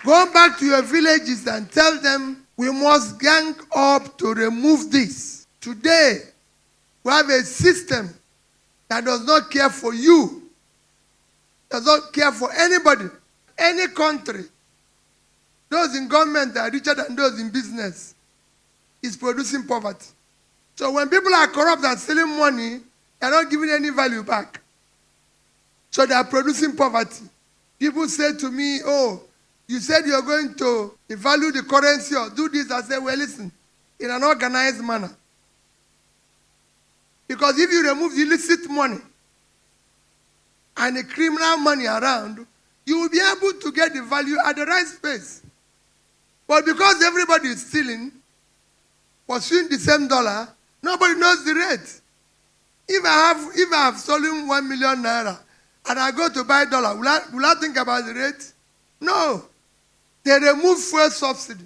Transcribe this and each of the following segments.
Go back to your villages and tell them we must gang up to remove this. Today, we have a system that does not care for you, does not care for anybody, any country. Those in government are richer than those in business. Is producing poverty. So when people are corrupt and stealing money, they are not giving any value back. So they are producing poverty. People say to me, oh, you said you're going to devalue the currency or do this. I say, well, listen, in an organized manner. Because if you remove the illicit money and the criminal money around, you will be able to get the value at the right space. But because everybody is stealing, pursuing the same dollar, nobody knows the rate. If I have stolen 1 million naira and I go to buy dollar, will I think about the rate? No. They remove fuel subsidy.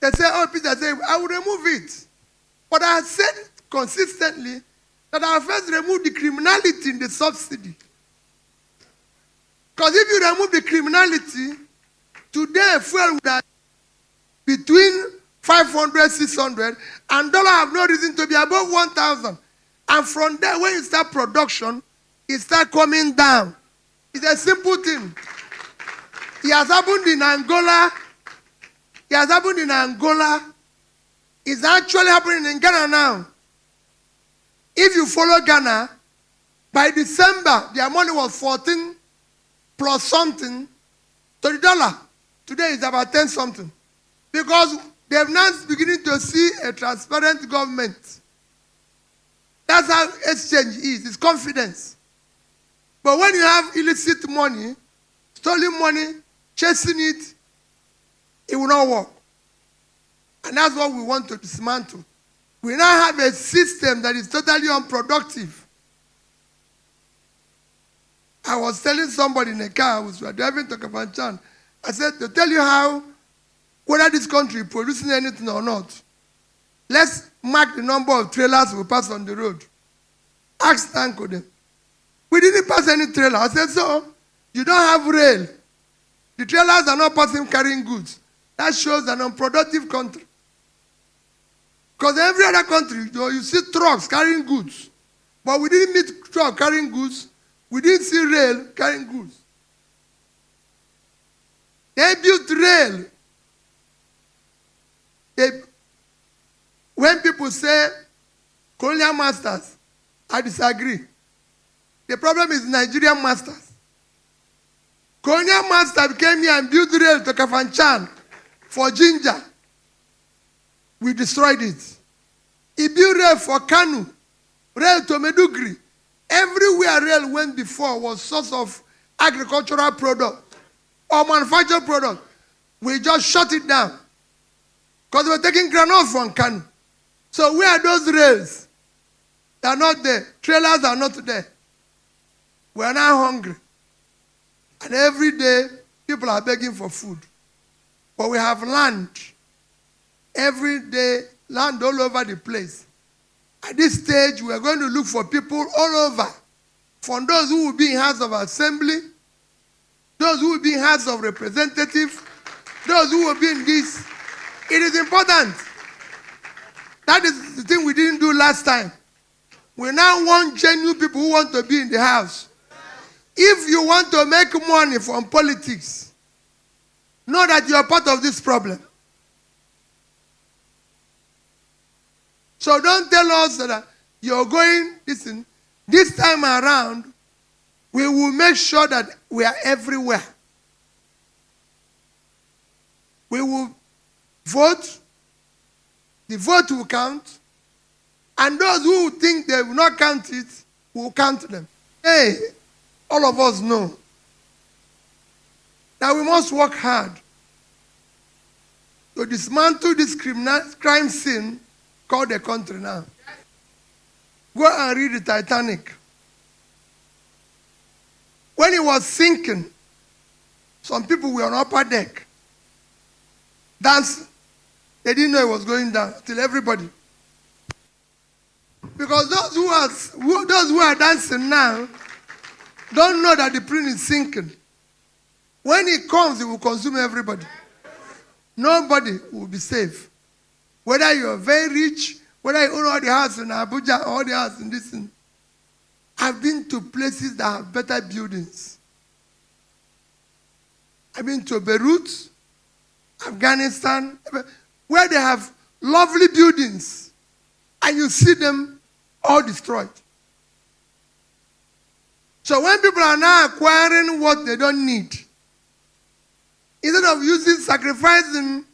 They say, oh, Peter, I will remove it. But I said consistently that I first remove the criminality in the subsidy. Because if you remove the criminality, today fuel would have between 500, 600, and dollar have no reason to be above 1,000. And from there, when you start production, it starts coming down. It's a simple thing. It has happened in Angola. It has happened in Angola. It's actually happening in Ghana now. If you follow Ghana, by December, their money was 14 plus something to the dollar. Today it's about 10 something. Because they have now beginning to see a transparent government. That's how exchange is. It's confidence. But when you have illicit money, stolen money, chasing it, it will not work. And that's what we want to dismantle. We now have a system that is totally unproductive. I was telling somebody in a car, we were driving to Kafanchan, I said, to tell you how, whether this country is producing anything or not, let's mark the number of trailers we pass on the road. Ask Tanko them. We didn't pass any trailer. I said, so, you don't have rail. The trailers are not passing carrying goods. That shows an unproductive country. Because every other country, you see trucks carrying goods. But we didn't meet truck carrying goods. We didn't see rail carrying goods. They built rail. When people say colonial masters, I disagree. The problem is Nigerian masters. Colonial master came here and built rail to Kafanchan for ginger. We destroyed it. He built rail for Kanu, rail to Medugri. Everywhere rail went before was source of agricultural product or manufactured product. We just shut it down. Because we were taking granite from Kanu. So where are those rails? They are not there. Trailers are not there. We are now hungry. And every day, people are begging for food. But we have land. Every day, land all over the place. At this stage, we are going to look for people all over. From those who will be in House of Assembly, those who will be in House of Representatives, those who will be in this. It is important. That is the thing we didn't do last time. We now want genuine people who want to be in the House. If you want to make money from politics, know that you are part of this problem. So don't tell us that you're going, listen, this time around, we will make sure that we are everywhere. We will vote, the vote will count, and those who think they will not count it, will count them. Hey, all of us know that we must work hard to dismantle this crime scene called the country now. Go and read the Titanic. When it was sinking, some people were on upper deck dancing. They didn't know it was going down till everybody. Because those who are dancing now don't know that the plane is sinking. When it comes, it will consume everybody. Nobody will be safe. Whether you're very rich, whether you own all the house in Abuja or all the house in this thing. I've been to places that have better buildings. I've been to Beirut, Afghanistan, where they have lovely buildings, and you see them all destroyed. So when people are now acquiring what they don't need, instead of sacrificing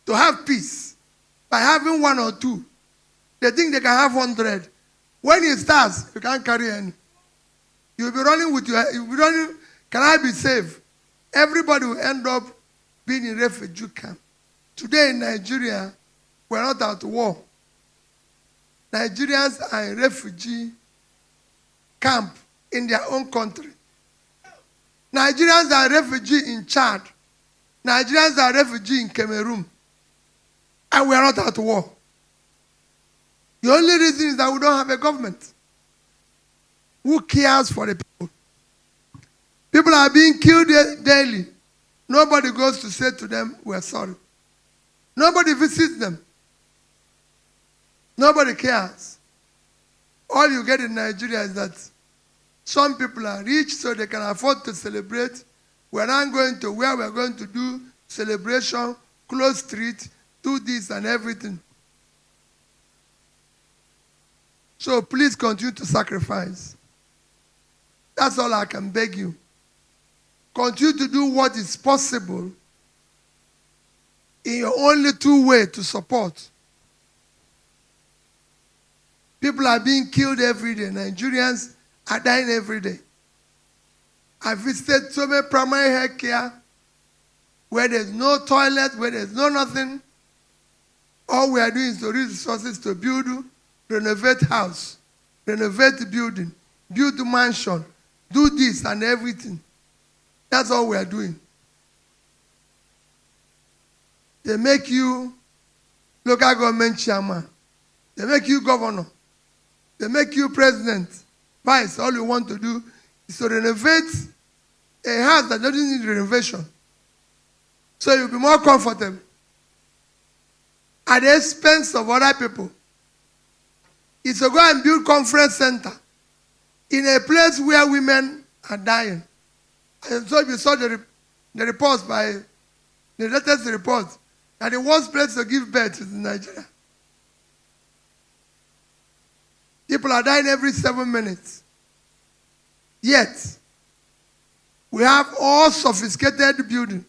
to have peace by having one or two, they think they can have 100. When it starts, you can't carry any. You'll be running with you'll be running, can I be safe? Everybody will end up being in refugee camp. Today in Nigeria, we're not at war. Nigerians are in refugee camp in their own country. Nigerians are refugee in Chad. Nigerians are refugee in Cameroon. And we are not at war. The only reason is that we don't have a government who cares for the people. People are being killed daily. Nobody goes to say to them, we're sorry. Nobody visits them. Nobody cares. All you get in Nigeria is that some people are rich so they can afford to celebrate. We're not going to where we're going to do celebration, close street, do this and everything. So please continue to sacrifice. That's all I can beg you. Continue to do what is possible in your only two ways to support. People are being killed every day. Nigerians are dying every day. I visited so many primary health care where there's no toilet, where there's no nothing. All we are doing is to raise resources to build, renovate house, renovate the building, build the mansion, do this and everything. That's all we are doing. They make you local government chairman. They make you governor. They make you president, vice. All you want to do is to renovate a house that doesn't need renovation. So you'll be more comfortable at the expense of other people. It's to go and build conference center in a place where women are dying. And so you saw the reports by the latest report that the worst place to give birth is in Nigeria. People are dying every 7 minutes. Yet, we have all sophisticated buildings,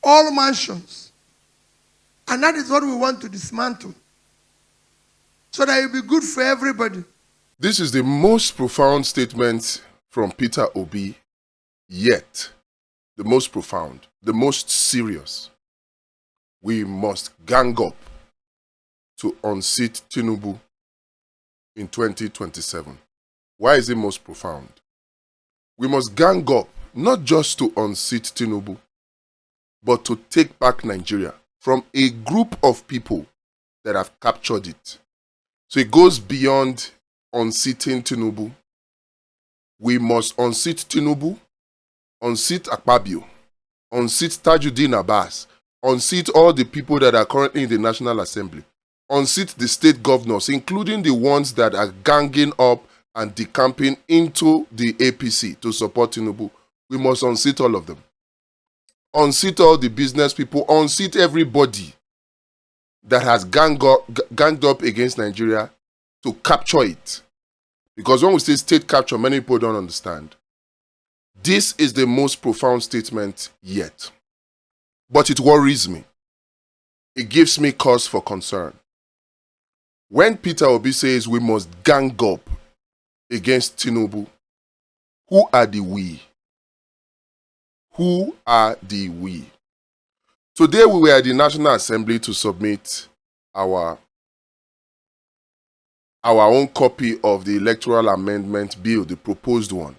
all mansions. And that is what we want to dismantle. So that it will be good for everybody. This is the most profound statement from Peter Obi yet. The most profound, the most serious. We must gang up to unseat Tinubu in 2027. Why is it most profound? We must gang up not just to unseat Tinubu, but to take back Nigeria from a group of people that have captured it. So it goes beyond unseating Tinubu. We must unseat Tinubu, unseat Akpabio, unseat Tajuddin Abbas, unseat all the people that are currently in the National Assembly, unseat the state governors, including the ones that are ganging up and decamping into the APC to support Tinubu. We must unseat all of them. Unseat all the business people, unseat everybody that has ganged up against Nigeria to capture it. Because when we say state capture, many people don't understand. This is the most profound statement yet. But it worries me. It gives me cause for concern. When Peter Obi says we must gang up against Tinubu, who are the we? Who are the we? Today we were at the National Assembly to submit our own copy of the Electoral Amendment Bill, the proposed one,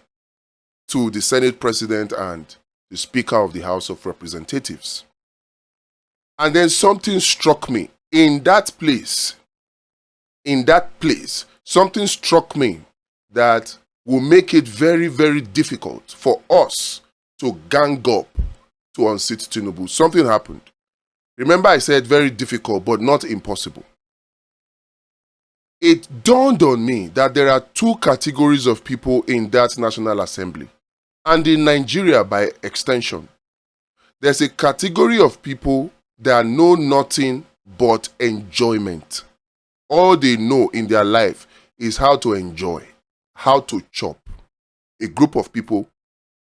to the Senate President and the Speaker of the House of Representatives. And then something struck me. In that place, something struck me that will make it very, very difficult for us to gang up to unseat Tinubu, something happened. Remember, I said very difficult, but not impossible. It dawned on me that there are two categories of people in that National Assembly, and in Nigeria by extension. There's a category of people that know nothing but enjoyment. All they know in their life is how to enjoy, how to chop. A group of people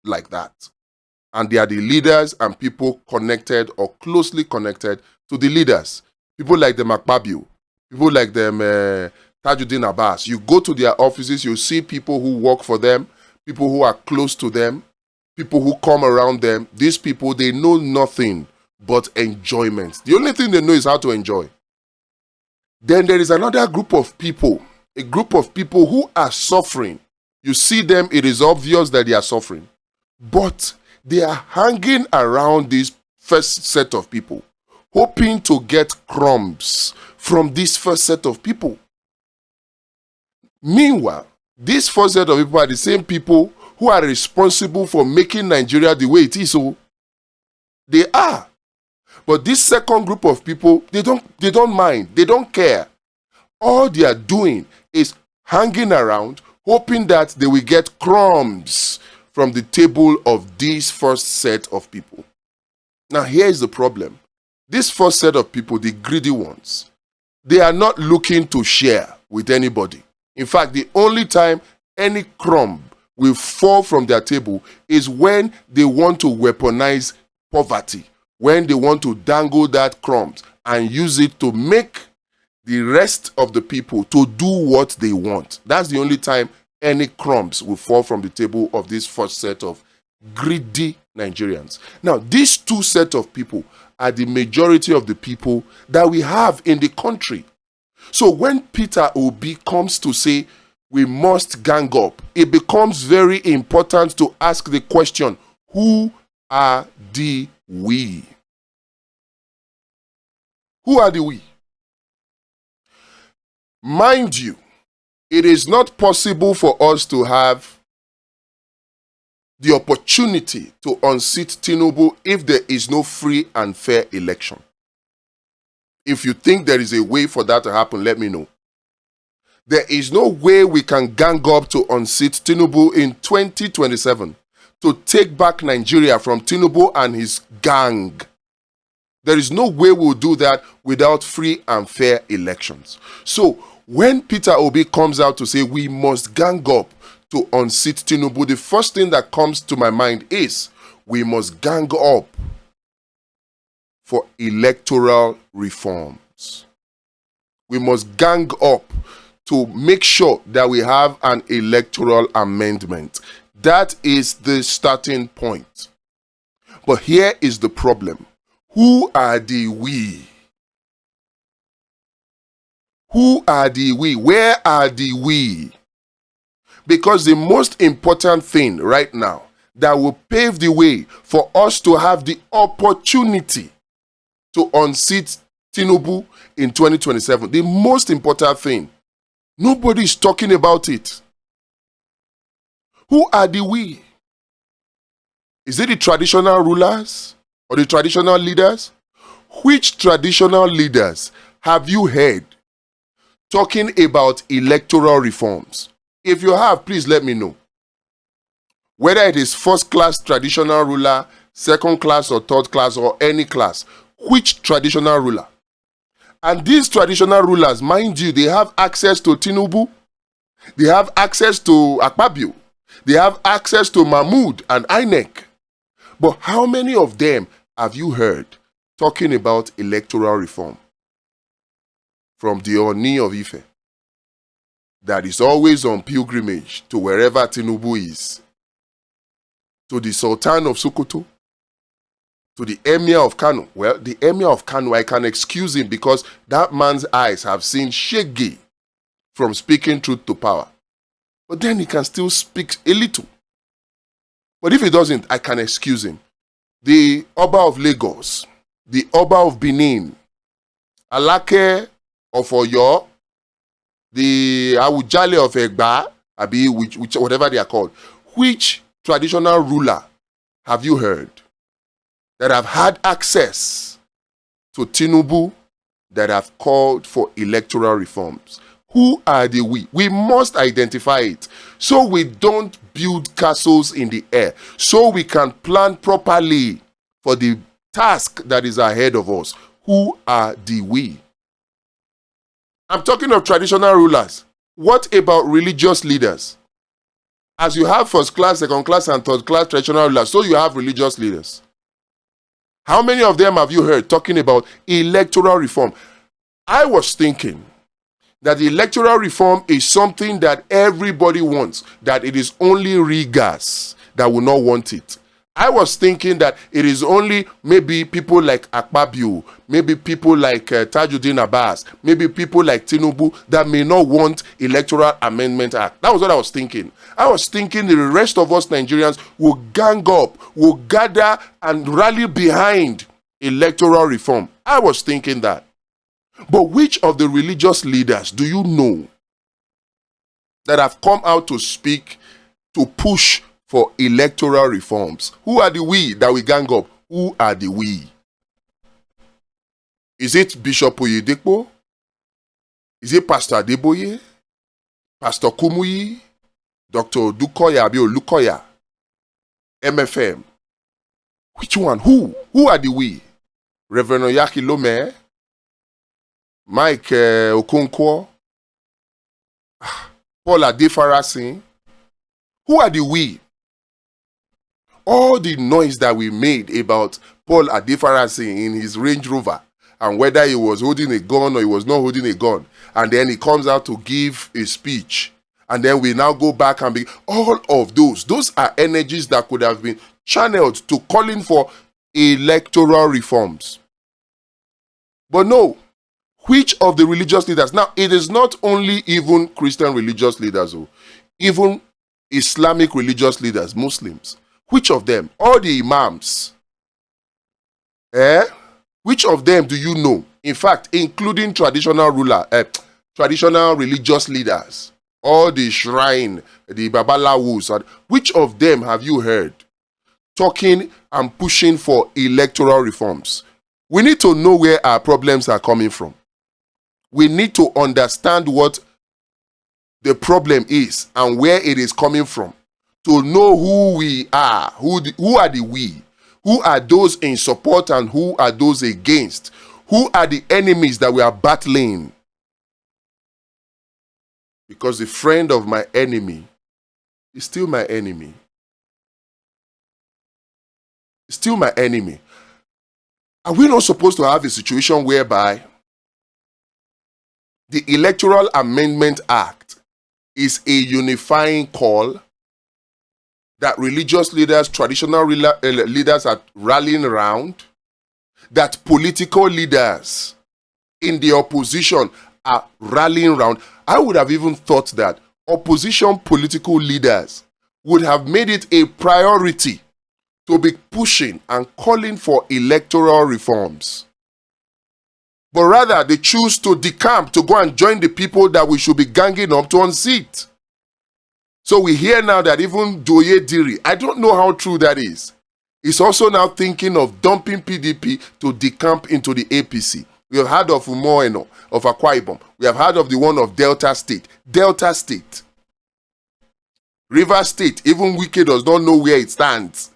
like that. And they are the leaders and people connected or closely connected to the leaders. People like the Makpabio, people like them Tajuddin Abbas. You go to their offices, you see people who work for them, people who are close to them, people who come around them. These people, they know nothing but enjoyment. The only thing they know is how to enjoy. Then there is another group of people, a group of people who are suffering. You see them, it is obvious that they are suffering. But they are hanging around this first set of people, hoping to get crumbs from this first set of people. Meanwhile, this first set of people are the same people who are responsible for making Nigeria the way it is. So they are. But this second group of people, they don't mind, they don't care. All they are doing is hanging around, hoping that they will get crumbs from the table of this first set of people. Now here is the problem. This first set of people, the greedy ones, they are not looking to share with anybody. In fact, the only time any crumb will fall from their table is when they want to weaponize poverty, when they want to dangle that crumbs and use it to make the rest of the people to do what they want. That's the only time any crumbs will fall from the table of this first set of greedy Nigerians. Now, these two sets of people are the majority of the people that we have in the country. So when Peter Obi comes to say we must gang up, it becomes very important to ask the question, who are the we? Who are the we? Mind you, it is not possible for us to have the opportunity to unseat Tinubu if there is no free and fair election. If you think there is a way for that to happen, let me know. There is no way we can gang up to unseat Tinubu in 2027 to take back Nigeria from Tinubu and his gang. There is no way we'll do that without free and fair elections. So when Peter Obi comes out to say we must gang up to unseat Tinubu, the first thing that comes to my mind is we must gang up for electoral reforms. We must gang up to make sure that we have an electoral amendment. That is the starting point. But here is the problem. Who are the we? Who are the we? Where are the we? Because the most important thing right now that will pave the way for us to have the opportunity to unseat Tinubu in 2027, the most important thing, nobody is talking about it. Who are the we? Is it the traditional rulers or the traditional leaders? Which traditional leaders have you heard talking about electoral reforms? If you have, please let me know. Whether it is first class traditional ruler, second class or third class or any class, which traditional ruler? And these traditional rulers, mind you, they have access to Tinubu, they have access to Akpabio, they have access to Mahmoud and INEC. But how many of them have you heard talking about electoral reform? From the Oni of Ife, that is always on pilgrimage to wherever Tinubu is, to the Sultan of Sokoto, to the Emir of Kano. Well, the Emir of Kano, I can excuse him because that man's eyes have seen shege from speaking truth to power. But then he can still speak a little. But if he doesn't, I can excuse him. The Oba of Lagos, the Oba of Benin, Alake of Oyo, the Awujale of Egba, whatever they are called. Which traditional ruler have you heard that have had access to Tinubu that have called for electoral reforms? Who are the we? We must identify it so we don't build castles in the air, so we can plan properly for the task that is ahead of us. Who are the we? I'm talking of traditional rulers. What about religious leaders? As you have first class, second class, and third class traditional rulers, so you have religious leaders. How many of them have you heard talking about electoral reform? I was thinking that the electoral reform is something that everybody wants, that it is only riggers that will not want it. I was thinking that it is only maybe people like Akpabio, maybe people like Tajuddin Abbas, maybe people like Tinubu that may not want Electoral Amendment Act. That was what I was thinking. I was thinking the rest of us Nigerians will gang up, will gather and rally behind electoral reform. I was thinking that. But which of the religious leaders do you know that have come out to speak, to push for electoral reforms? Who are the we that we gang up? Who are the we? Is it Bishop Oyedepo? Is it Pastor Adeboye? Pastor Kumuyi? Dr. Dukoya Abi Olukoya? MFM? Which one? Who? Who are the we? Reverend Oyaki Lome? Mike Okonkwo? Paul Adefarasin? Who are the we? All the noise that we made about Paul Adefarasin in his Range Rover and whether he was holding a gun or he was not holding a gun, and then he comes out to give a speech, and then we now go back and be all of those are energies that could have been channeled to calling for electoral reforms. But no, which of the religious leaders? Now, it is not only even Christian religious leaders, even Islamic religious leaders, Muslims. Which of them? All the imams. Which of them do you know? In fact, including traditional religious leaders, all the shrine, the babalawos, which of them have you heard talking and pushing for electoral reforms? We need to know where our problems are coming from. We need to understand what the problem is and where it is coming from, to know who we are, who are the we, who are those in support and who are those against, who are the enemies that we are battling. Because the friend of my enemy is still my enemy. It's still my enemy. Are we not supposed to have a situation whereby the Electoral Amendment Act is a unifying call that religious leaders, traditional leaders are rallying around, that political leaders in the opposition are rallying around? I would have even thought that opposition political leaders would have made it a priority to be pushing and calling for electoral reforms. But rather, they choose to decamp, to go and join the people that we should be ganging up to unseat. So we hear now that even Doye Diri, I don't know how true that is also now thinking of dumping PDP to decamp into the APC. We have heard of Umoeno, of Akwa Ibom. We have heard of the one of Delta State. River State, even Wike does not know where it stands.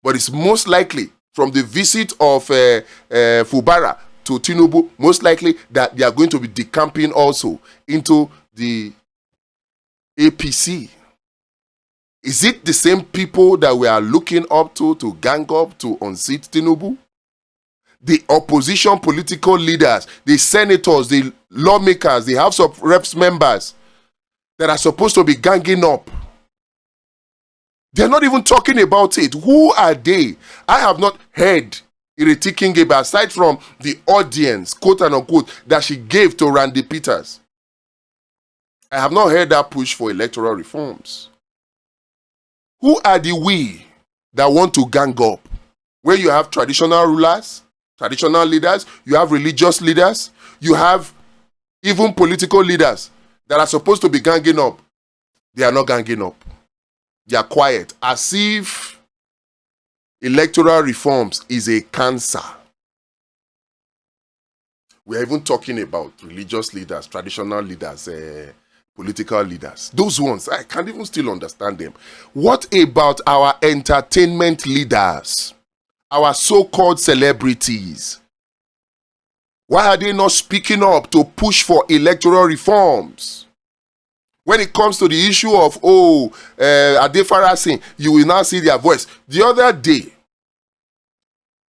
But it's most likely, from the visit of Fubara to Tinubu, most likely that they are going to be decamping also into the APC. Is it the same people that we are looking up to gang up to unseat Tinubu? The opposition political leaders, the senators, the lawmakers, the House of Reps members that are supposed to be ganging up. They're not even talking about it. Who are they? I have not heard Ireti Kingebe, aside from the audience, quote and unquote, that she gave to Randy Peters. I have not heard that push for electoral reforms. Who are the we that want to gang up? Where you have traditional rulers, traditional leaders, you have religious leaders, you have even political leaders that are supposed to be ganging up. They are not ganging up. They are quiet, as if electoral reforms is a cancer. We are even talking about religious leaders, traditional leaders, political leaders. Those ones, I can't even still understand them. What about our entertainment leaders? Our so-called celebrities? Why are they not speaking up to push for electoral reforms? When it comes to the issue of, Adefarasin, you will now see their voice. The other day,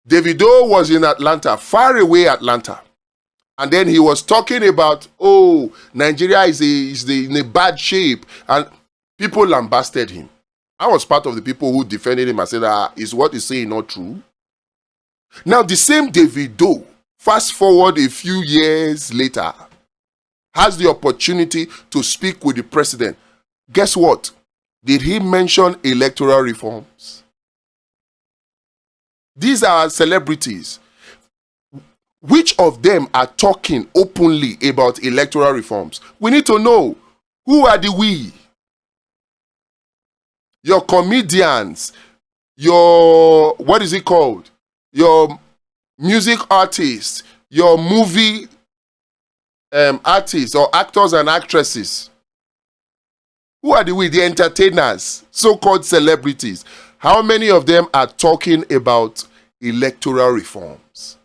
Davido was in Atlanta, far away Atlanta. And then he was talking about, Nigeria is in a bad shape. And people lambasted him. I was part of the people who defended him and said, is what he's saying not true? Now, the same Davido, fast forward a few years later, has the opportunity to speak with the president. Guess what? Did he mention electoral reforms? These are celebrities. Which of them are talking openly about electoral reforms? We need to know, who are the we? Your comedians, your, what is it called? Your music artists, your movie artists or actors and actresses. Who are the we? The entertainers, so-called celebrities. How many of them are talking about electoral reforms?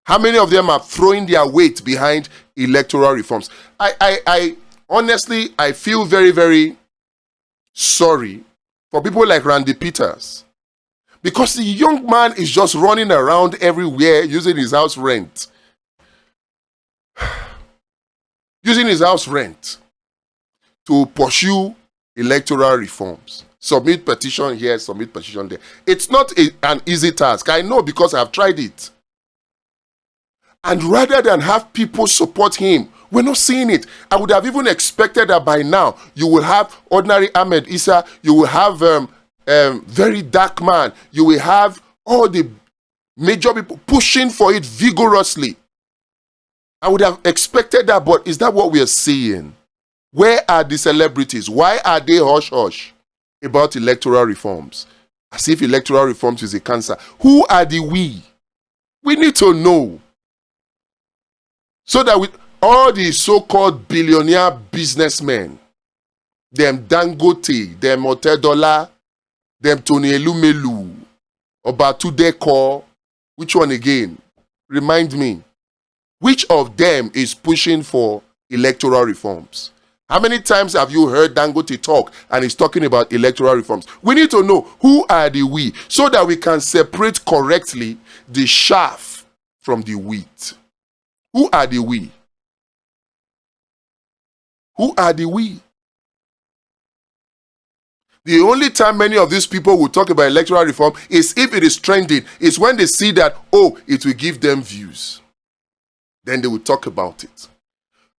How many of them are throwing their weight behind electoral reforms? I honestly, I feel very, very sorry for people like Randy Peters. Because the young man is just running around everywhere using his house rent. Using his house rent to pursue electoral reforms. Submit petition here, submit petition there. It's not an easy task. I know because I've tried it. And rather than have people support him, we're not seeing it. I would have even expected that by now you will have ordinary Ahmed Issa, you will have very dark man, you will have all the major people pushing for it vigorously. I would have expected that, but is that what we are seeing? Where are the celebrities? Why are they hush-hush about electoral reforms? As if electoral reforms is a cancer. Who are the we? We need to know. So that with all the so-called billionaire businessmen, them Dangote, them Otedola, them Tony Elumelu, Obatudeko, which one again? Remind me. Which of them is pushing for electoral reforms? How many times have you heard Dangote talk and he's talking about electoral reforms? We need to know who are the we so that we can separate correctly the chaff from the wheat. Who are the we? Who are the we? The only time many of these people will talk about electoral reform is if it is trending. It's when they see that, it will give them views. Then they will talk about it.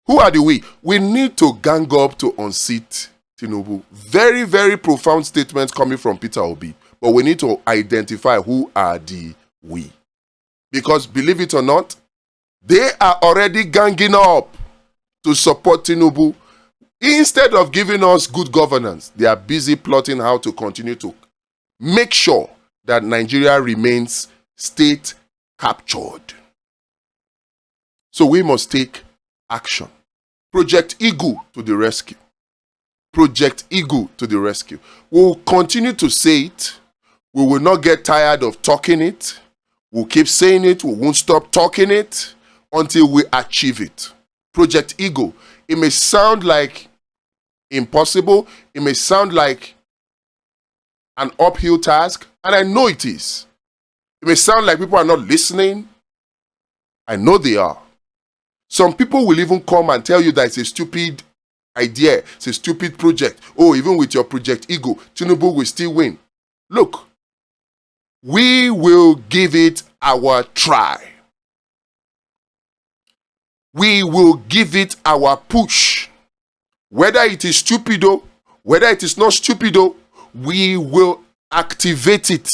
Who are the we? We need to gang up to unseat Tinubu. Very, very profound statements coming from Peter Obi. But we need to identify who are the we. Because believe it or not, they are already ganging up to support Tinubu. Instead of giving us good governance, they are busy plotting how to continue to make sure that Nigeria remains state captured. So we must take action. Project Eagle to the rescue. Project Eagle to the rescue. We will continue to say it. We will not get tired of talking it. We'll keep saying it. We won't stop talking it until we achieve it. Project Eagle. It may sound like impossible. It may sound like an uphill task. And I know it is. It may sound like people are not listening. I know they are. Some people will even come and tell you that it's a stupid idea. It's a stupid project. Even with your Project Eagle, Tinubu will still win. Look, we will give it our try. We will give it our push. Whether it is stupido, whether it is not stupido, we will activate it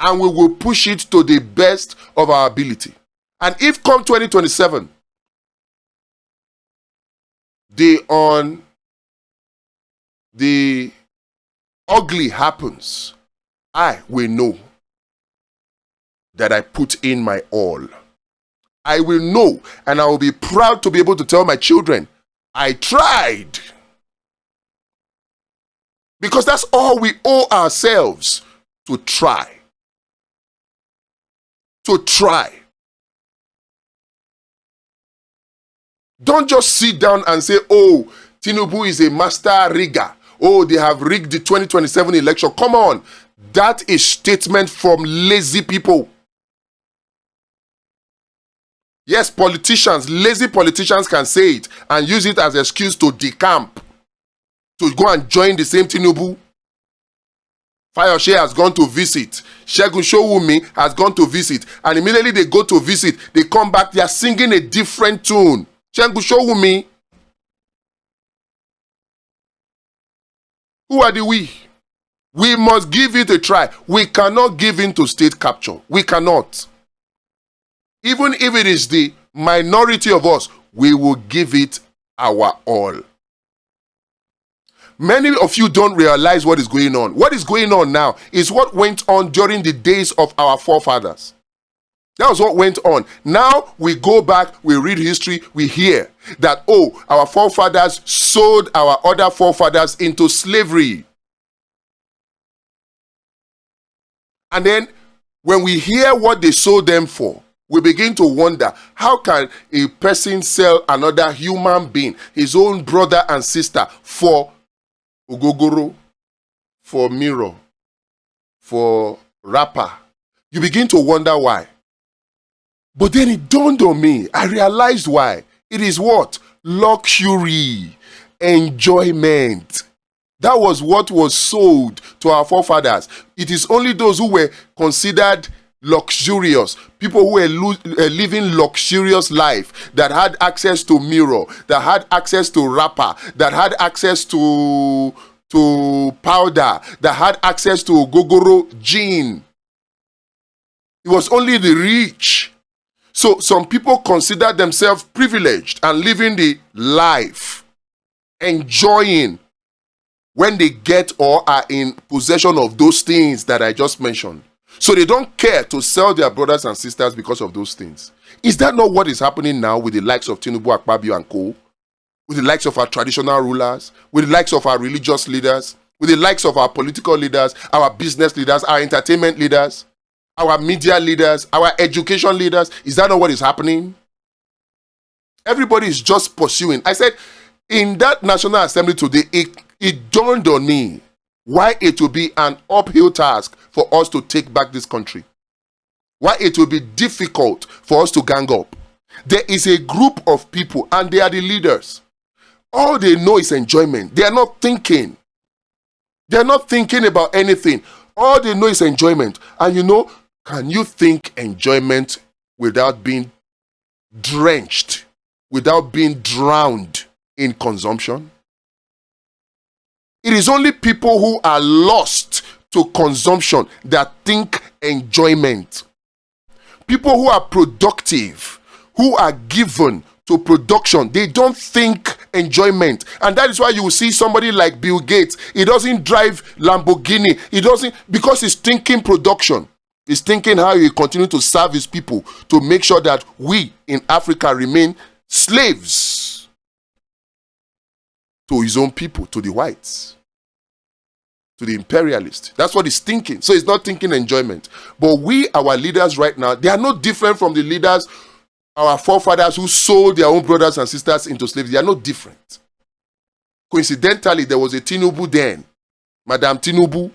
and we will push it to the best of our ability. And if come 2027, the ugly happens, I will know that I put in my all. I will know, and I will be proud to be able to tell my children, I tried. Because that's all we owe ourselves, to try. To try. Don't just sit down and say, oh, Tinubu is a master rigger. Oh, they have rigged the 2027 election. Come on. That is statement from lazy people. Yes, politicians, lazy politicians can say it and use it as an excuse to decamp, to go and join the same Tinubu. Fayose has gone to visit. Segun Showunmi has gone to visit. And immediately they go to visit, they come back, they are singing a different tune. Segun Showunmi. Who are the we? We must give it a try. We cannot give in to state capture. We cannot. Even if it is the minority of us, we will give it our all. Many of you don't realize what is going on. What is going on now is what went on during the days of our forefathers. That was what went on. Now we go back, we read history, we hear that, oh, our forefathers sold our other forefathers into slavery. And then when we hear what they sold them for, we begin to wonder, how can a person sell another human being, his own brother and sister, for ogogoro, for mirror, for rapper? You begin to wonder why. But then it dawned on me. I realized why. It is what? Luxury, enjoyment. That was what was sold to our forefathers. It is only those who were considered luxurious, people who were living luxurious life, that had access to mirror, that had access to wrapper, that had access to powder, that had access to gogoro gin. It was only the rich. So some people consider themselves privileged and living the life, enjoying when they get or are in possession of those things that I just mentioned. So they don't care to sell their brothers and sisters because of those things. Is that not what is happening now with the likes of Tinubu, Akpabio and co? With the likes of our traditional rulers, with the likes of our religious leaders, with the likes of our political leaders, our business leaders, our entertainment leaders, our media leaders, our education leaders? Is that not what is happening? Everybody is just pursuing. I said, in that National Assembly today, it dawned on me why it will be an uphill task for us to take back this country. Why it will be difficult for us to gang up. There is a group of people, and they are the leaders. All they know is enjoyment. They are not thinking. They are not thinking about anything. All they know is enjoyment. And you know, can you think enjoyment without being drenched, without being drowned in consumption? It is only people who are lost to consumption that think enjoyment. People who are productive, who are given to production, they don't think enjoyment. And that is why you will see somebody like Bill Gates. He doesn't drive Lamborghini. He doesn't, because he's thinking production. He's thinking how he continue to serve his people to make sure that we in Africa remain slaves to his own people, to the whites, to the imperialists. That's what he's thinking. So he's not thinking enjoyment. But we, our leaders right now, they are no different from the leaders, our forefathers who sold their own brothers and sisters into slavery. They are no different. Coincidentally, there was a Tinubu then, Madam Tinubu,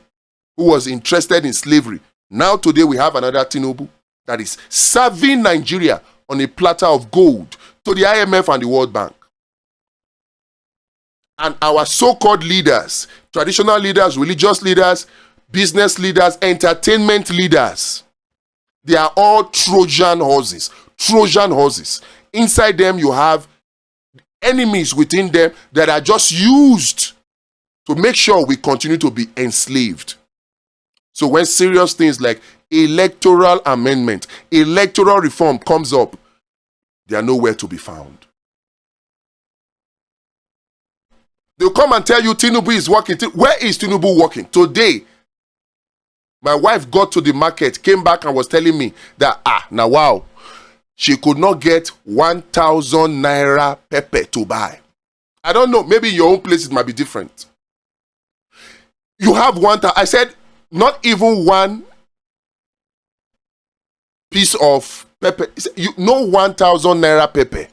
who was interested in slavery. Now today we have another Tinubu that is serving Nigeria on a platter of gold to the IMF and the World Bank. And our so-called leaders, traditional leaders, religious leaders, business leaders, entertainment leaders, they are all Trojan horses. Trojan horses. Inside them you have enemies within them that are just used to make sure we continue to be enslaved. So when serious things like electoral amendment, electoral reform comes up, they are nowhere to be found. They'll come and tell you Tinubu is working. Where is Tinubu working? Today, My wife got to the market, came back and was telling me that, now wow, she could not get 1,000 naira pepper to buy. I don't know, maybe in your own place it might be different. You have I said, not even one piece of pepper. You know 1,000 naira pepper.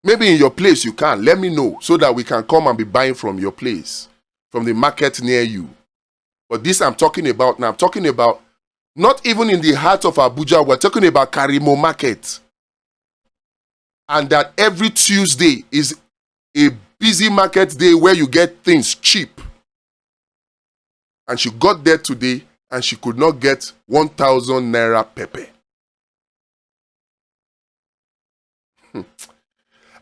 Maybe in your place you can. Let me know so that we can come and be buying from your place, from the market near you. But this I'm talking about now. I'm talking about not even in the heart of Abuja. We're talking about Karimo Market. And that every Tuesday is a busy market day where you get things cheap. And she got there today and she could not get 1,000 naira pepper.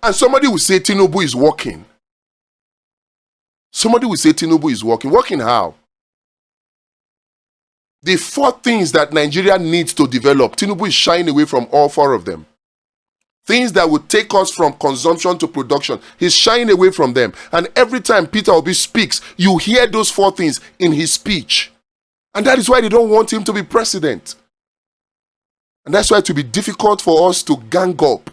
And somebody will say Tinubu is working. Somebody will say Tinubu is working. Working how? The 4 things that Nigeria needs to develop, Tinubu is shying away from all 4 of them. Things that would take us from consumption to production. He's shying away from them. And every time Peter Obi speaks, you hear those 4 things in his speech. And that is why they don't want him to be president. And that's why it will be difficult for us to gang up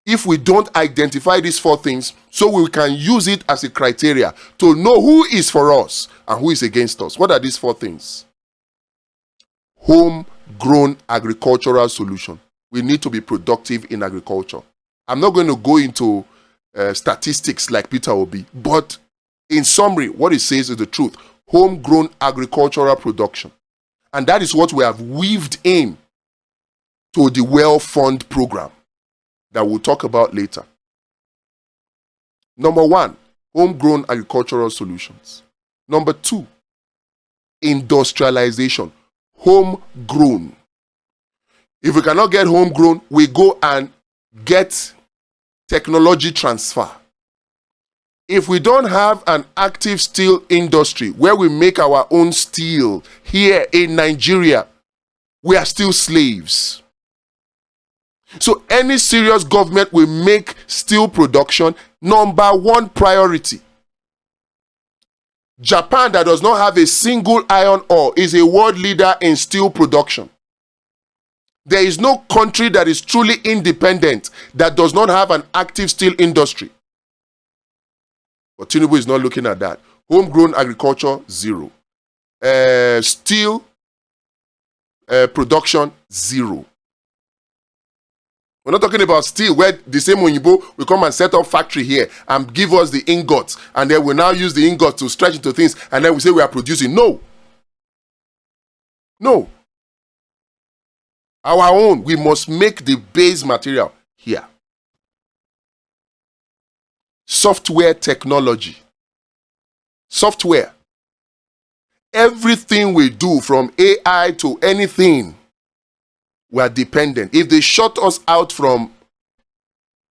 if we don't identify these 4 things so we can use it as a criteria to know who is for us and who is against us. What are these 4 things? Homegrown agricultural solution. We need to be productive in agriculture. I'm not going to go into statistics like Peter Obi, but in summary, what it says is the truth. Homegrown agricultural production. And that is what we have weaved in to the Well-Fund program that we'll talk about later. Number 1, homegrown agricultural solutions. Number 2, industrialization. Homegrown. If we cannot get homegrown, we go and get technology transfer. If we don't have an active steel industry where we make our own steel here in Nigeria, we are still slaves. So any serious government will make steel production number 1 priority. Japan, that does not have a single iron ore, is a world leader in steel production. There is no country that is truly independent that does not have an active steel industry. But Tinubu is not looking at that. Homegrown agriculture, 0. Steel production, 0. We're not talking about steel where the same Onyibo will come and set up factory here and give us the ingots, and then we now use the ingots to stretch into things, and then we say we are producing. No. No. Our own, we must make the base material here. Software technology. Software. Everything we do, from AI to anything, we are dependent. If they shut us out from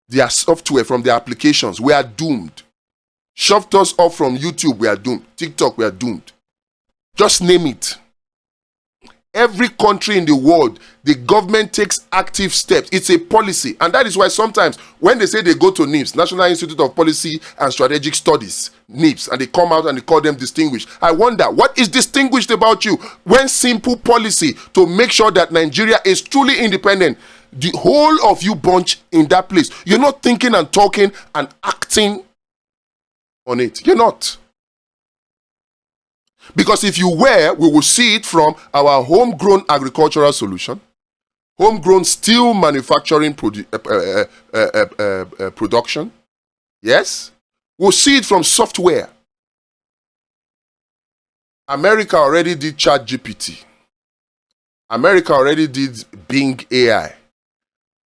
their software, from their applications, we are doomed. Shut us off from YouTube, we are doomed. TikTok, we are doomed. Just name it. Every country in the world, the government takes active steps. It's a policy. And that is why sometimes when they say they go to NIPS, National Institute of Policy and Strategic Studies, NIPS, and they come out and they call them distinguished, I wonder, what is distinguished about you when simple policy to make sure that Nigeria is truly independent, the whole of you bunch in that place, you're not thinking and talking and acting on it. You're not. Because if you were, we will see it from our homegrown agricultural solution, homegrown steel manufacturing production. Yes? We'll see it from software. America already did ChatGPT. America already did Bing AI.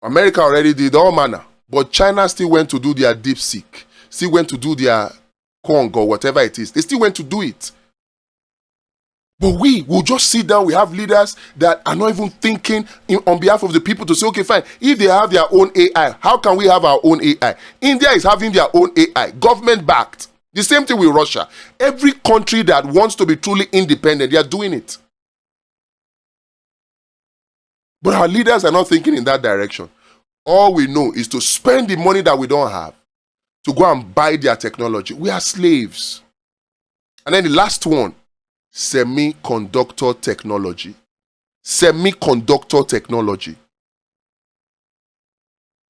America already did all manner. But China still went to do their DeepSeek, still went to do their Kong or whatever it is. They still went to do it. But we will just sit down. We have leaders that are not even thinking on behalf of the people to say, okay, fine. If they have their own AI, how can we have our own AI? India is having their own AI, government-backed. The same thing with Russia. Every country that wants to be truly independent, they are doing it. But our leaders are not thinking in that direction. All we know is to spend the money that we don't have to go and buy their technology. We are slaves. And then the last one, semiconductor technology. Semiconductor technology.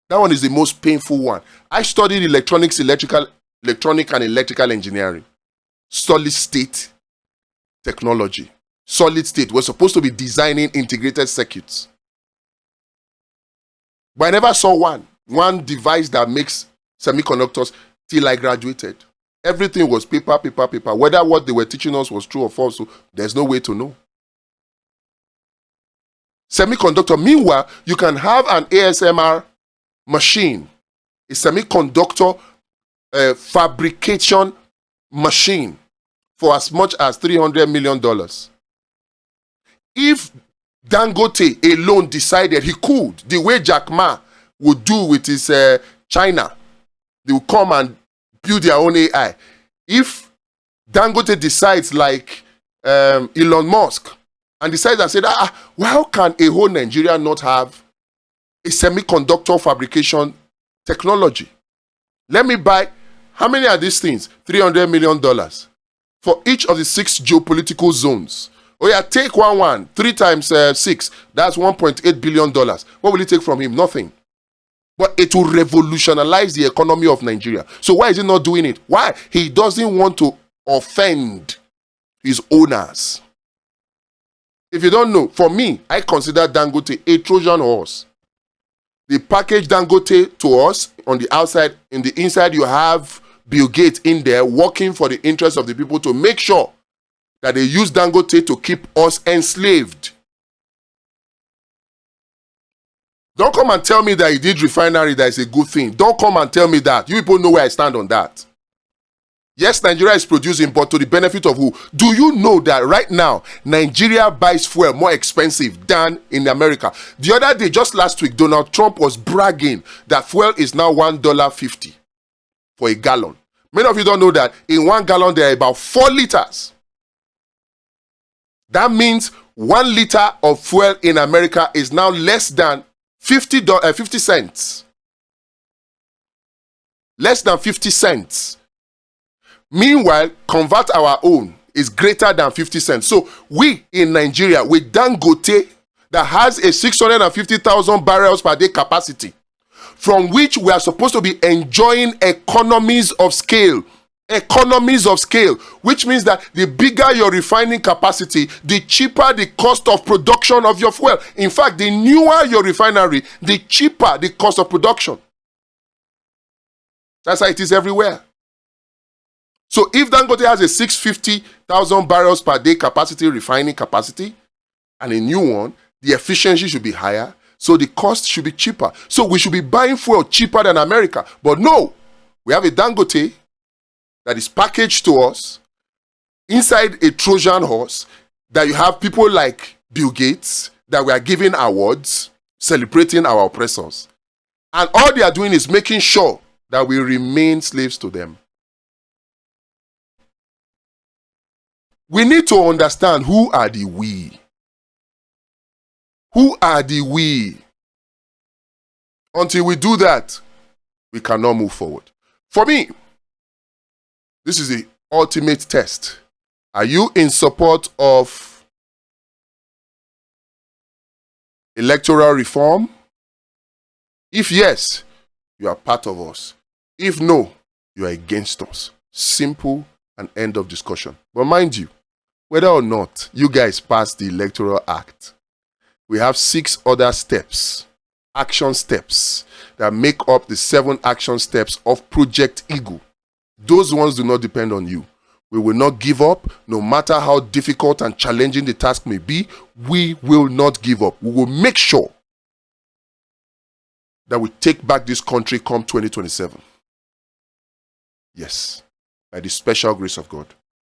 That one is the most painful one. I studied electronic and electrical engineering. Solid state technology. Solid state. We're supposed to be designing integrated circuits. But I never saw one device that makes semiconductors till I graduated. Everything was paper. Whether what they were teaching us was true or false, so there's no way to know. Semiconductor. Meanwhile, you can have an ASMR machine, a semiconductor fabrication machine for as much as $300 million. If Dangote alone decided he could, the way Jack Ma would do with his China, they will come and build their own AI. If Dangote decides like Elon Musk and decides and said, how can a whole Nigeria not have a semiconductor fabrication technology? Let me buy, how many are these things? $300 million for each of the 6 geopolitical zones. Oh yeah, take one. 3 times 6, that's $1.8 billion. What will it take from him? Nothing. But it will revolutionize the economy of Nigeria. So why is he not doing it? Why? He doesn't want to offend his owners. If you don't know, for me, I consider Dangote a Trojan horse. They package Dangote to us on the outside. In the inside, you have Bill Gates in there working for the interests of the people to make sure that they use Dangote to keep us enslaved. Don't come and tell me that he did refinery, that is a good thing. Don't come and tell me that. You people know where I stand on that. Yes, Nigeria is producing, but to the benefit of who? Do you know that right now, Nigeria buys fuel more expensive than in America? The other day, just last week, Donald Trump was bragging that fuel is now $1.50 for a gallon. Many of you don't know that in 1 gallon, there are about 4 liters. That means 1 liter of fuel in America is now less than 50 cents. Less than 50 cents. Meanwhile, convert our own is greater than 50 cents. So we in Nigeria, with Dangote that has a 650,000 barrels per day capacity, from which we are supposed to be enjoying economies of scale. Economies of scale, which means that the bigger your refining capacity, the cheaper the cost of production of your fuel. In fact, the newer your refinery, the cheaper the cost of production. That's how it is everywhere. So if Dangote has a 650,000 barrels per day capacity, refining capacity, and a new one, the efficiency should be higher, so the cost should be cheaper. So we should be buying fuel cheaper than America. But no, we have a Dangote that is packaged to us inside a Trojan horse, that you have people like Bill Gates that we are giving awards, celebrating our oppressors. And all they are doing is making sure that we remain slaves to them. We need to understand who are the we. Who are the we? Until we do that, we cannot move forward. For me, this is the ultimate test. Are you in support of electoral reform? If yes, you are part of us. If no, you are against us. Simple and end of discussion. But mind you, whether or not you guys pass the Electoral Act, we have 6 other steps, action steps, that make up the 7 action steps of Project Eagle. Those ones do not depend on you. We will not give up, no matter how difficult and challenging the task may be. We will not give up. We will make sure that we take back this country come 2027. Yes, by the special grace of God.